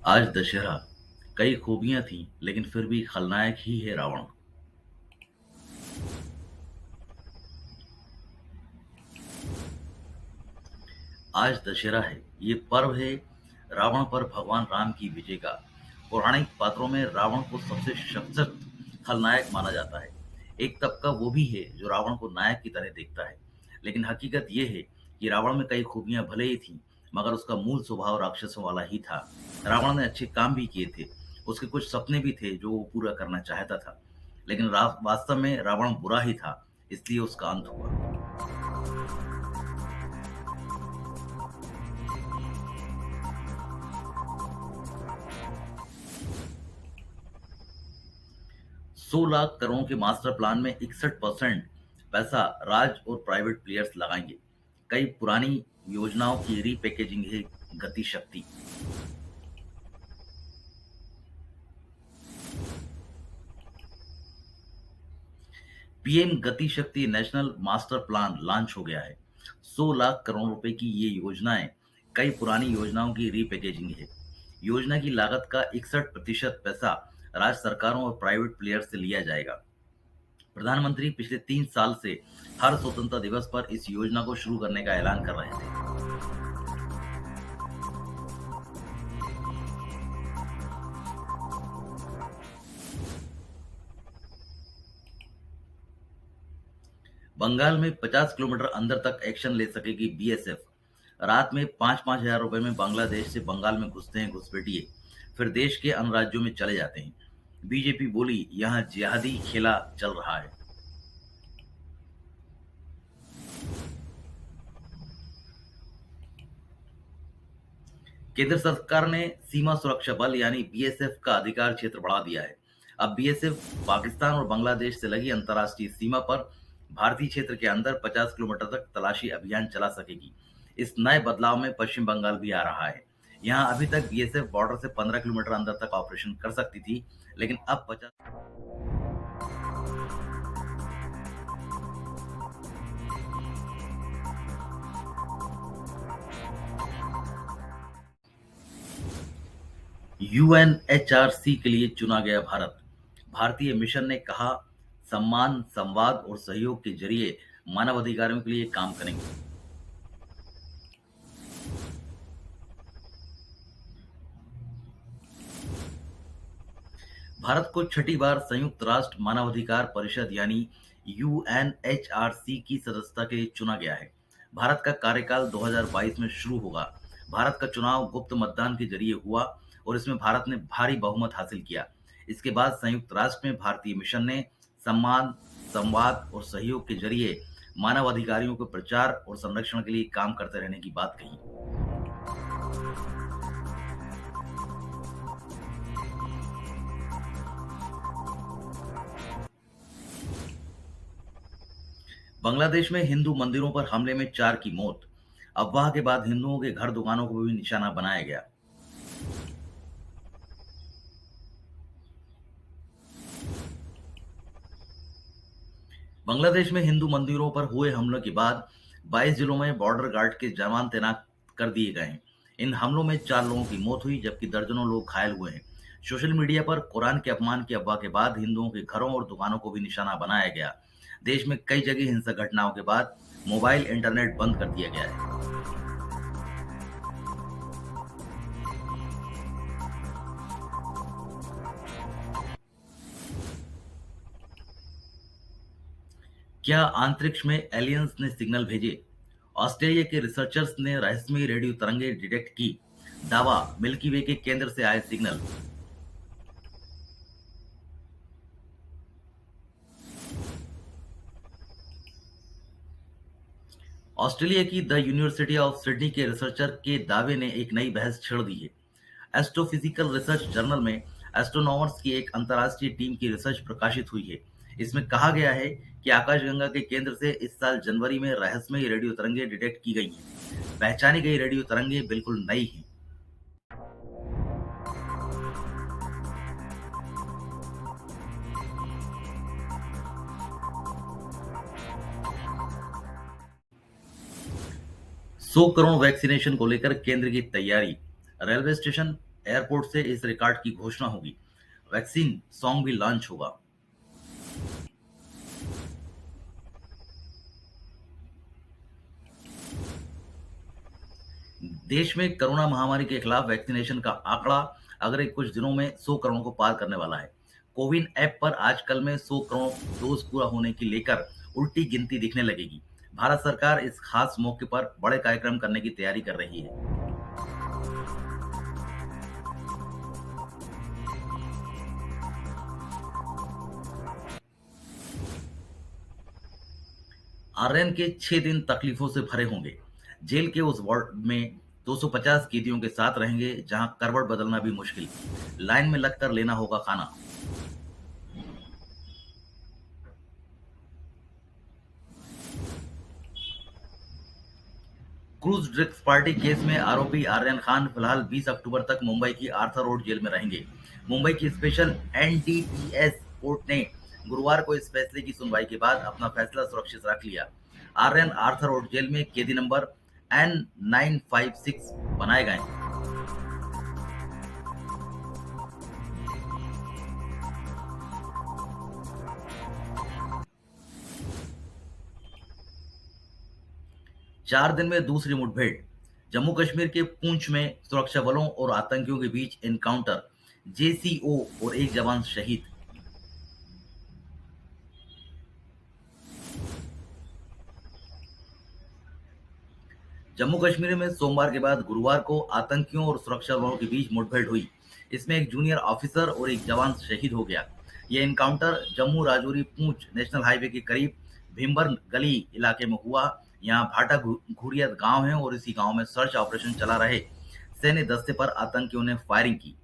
आज दशहरा। कई खूबियां थीं, लेकिन फिर भी खलनायक ही है रावण। आज दशहरा है। ये पर्व है रावण पर भगवान राम की विजय का। पौराणिक पात्रों में रावण को सबसे सशक्त खलनायक माना जाता है। एक तबका वो भी है जो रावण को नायक की तरह देखता है, लेकिन हकीकत ये है कि रावण में कई खूबियां भले ही थीं, मगर उसका मूल स्वभाव राक्षसों वाला ही था। रावण ने अच्छे काम भी किए थे। उसके कुछ सपने भी थे जो वो पूरा करना चाहता था, लेकिन वास्तव में रावण बुरा ही था, इसलिए उसका अंत हुआ। 100 लाख करोड़ के मास्टर प्लान में 61% पैसा राज्य और प्राइवेट प्लेयर्स लगाएंगे। कई पुरानी योजनाओं की रीपैकेजिंग है गति शक्ति। पीएम गति शक्ति नेशनल मास्टर प्लान लॉन्च हो गया है। 100 लाख करोड़ रुपए की ये योजनाएं कई पुरानी योजनाओं की रीपैकेजिंग है। योजना की लागत का 61% पैसा राज्य सरकारों और प्राइवेट प्लेयर से लिया जाएगा। प्रधानमंत्री पिछले 3 साल से हर स्वतंत्रता दिवस पर इस योजना को शुरू करने का ऐलान कर रहे थे। बंगाल में 50 किलोमीटर अंदर तक एक्शन ले सकेगी बीएसएफ। रात में 5-5 हजार रुपए में बांग्लादेश से बंगाल में घुसते हैं घुसपैठिए, फिर देश के अन्य राज्यों में चले जाते हैं। बीजेपी बोली यहां जिहादी खेला चल रहा है। केंद्र सरकार ने सीमा सुरक्षा बल यानी बीएसएफ का अधिकार क्षेत्र बढ़ा दिया है। अब बीएसएफ पाकिस्तान और बांग्लादेश से लगी अंतर्राष्ट्रीय सीमा पर भारतीय क्षेत्र के अंदर 50 किलोमीटर तक तलाशी अभियान चला सकेगी। इस नए बदलाव में पश्चिम बंगाल भी आ रहा है। यहाँ अभी तक बीएसएफ बॉर्डर से 15 किलोमीटर अंदर तक ऑपरेशन कर सकती थी, लेकिन अब 50। यूएनएचआरसी के लिए चुना गया भारत। भारतीय मिशन ने कहा, सम्मान, संवाद और सहयोग के जरिए मानवाधिकारों के लिए काम करेंगे। भारत को छठी बार संयुक्त राष्ट्र मानवाधिकार परिषद यानी यूएनएचआरसी की सदस्यता के लिए चुना गया है। भारत का कार्यकाल 2022 में शुरू होगा। भारत का चुनाव गुप्त मतदान के जरिए हुआ और इसमें भारत ने भारी बहुमत हासिल किया। इसके बाद संयुक्त राष्ट्र में भारतीय मिशन ने सम्मान, संवाद और सहयोग के जरिए मानवाधिकारियों के प्रचार और संरक्षण के लिए काम करते रहने की बात कही। बांग्लादेश में हिंदू मंदिरों पर हमले में 4 की मौत। अफवाह के बाद हिंदुओं के घर दुकानों को भी निशाना बनाया गया। बांग्लादेश में हिंदू मंदिरों पर हुए हमलों के बाद 22 जिलों में बॉर्डर गार्ड के जवान तैनात कर दिए गए हैं। इन हमलों में 4 लोगों की मौत हुई, जबकि दर्जनों लोग घायल हुए हैं। सोशल मीडिया पर कुरान के अपमान की अफवाह के बाद हिंदुओं के घरों और दुकानों को भी निशाना बनाया गया। देश में कई जगह हिंसक घटनाओं के बाद मोबाइल इंटरनेट बंद कर दिया गया है। क्या अंतरिक्ष में एलियंस ने सिग्नल भेजे? ऑस्ट्रेलिया के रिसर्चर्स ने रहस्यमयी रेडियो तरंगें डिटेक्ट की। दावा, मिल्की वे के केंद्र से आए सिग्नल। ऑस्ट्रेलिया की द यूनिवर्सिटी ऑफ सिडनी के रिसर्चर के दावे ने एक नई बहस छेड़ दी है। एस्ट्रोफिजिकल रिसर्च जर्नल में एस्ट्रोनॉमर्स की एक अंतर्राष्ट्रीय टीम की रिसर्च प्रकाशित हुई है। इसमें कहा गया है कि आकाशगंगा के केंद्र से इस साल जनवरी में रहस्यमयी रेडियो तरंगें डिटेक्ट की गई हैं। पहचानी गई रेडियो तरंगें बिल्कुल नई हैं। सौ करोड़ वैक्सीनेशन को लेकर केंद्र की तैयारी। रेलवे स्टेशन, एयरपोर्ट से इस रिकॉर्ड की घोषणा होगी। वैक्सीन सॉन्ग भी लॉन्च होगा। देश में कोरोना महामारी के खिलाफ वैक्सीनेशन का आंकड़ा अगले कुछ दिनों में 100 करोड़ को पार करने वाला है। कोविन ऐप पर आजकल में 100 करोड़ डोज पूरा होने की लेकर उल्टी गिनती दिखने लगेगी। भारत सरकार इस खास मौके पर बड़े कार्यक्रम करने की तैयारी कर रही है। आर्यन के 6 दिन तकलीफों से भरे होंगे। जेल के उस वार्ड में 250 कैदियों के साथ रहेंगे जहां करवट बदलना भी मुश्किल। लाइन में लगकर लेना होगा खाना। क्रूज ड्रग्स पार्टी केस में आरोपी आर्यन खान फिलहाल 20 अक्टूबर तक मुंबई की आर्थर रोड जेल में रहेंगे। मुंबई की स्पेशल एनडीपीएस कोर्ट ने गुरुवार को इस फैसले की सुनवाई के बाद अपना फैसला सुरक्षित रख लिया। आर्यन आर्थर रोड जेल में कैदी नंबर N956 बनाए गए हैं। 4 दिन में दूसरी मुठभेड़। जम्मू कश्मीर के पुंछ में सुरक्षा बलों और आतंकियों के बीच एनकाउंटर। जेसीओ और एक जवान शहीद। जम्मू कश्मीर में सोमवार के बाद गुरुवार को आतंकियों और सुरक्षा बलों के बीच मुठभेड़ हुई। इसमें एक जूनियर ऑफिसर और एक जवान शहीद हो गया। यह एनकाउंटर जम्मू राजौरी पूंछ नेशनल हाईवे के करीब भीमबर गली इलाके में हुआ। यहाँ भाटा घुरियत गांव है और इसी गांव में सर्च ऑपरेशन चला रहे सैन्य दस्ते पर आतंकियों ने फायरिंग की।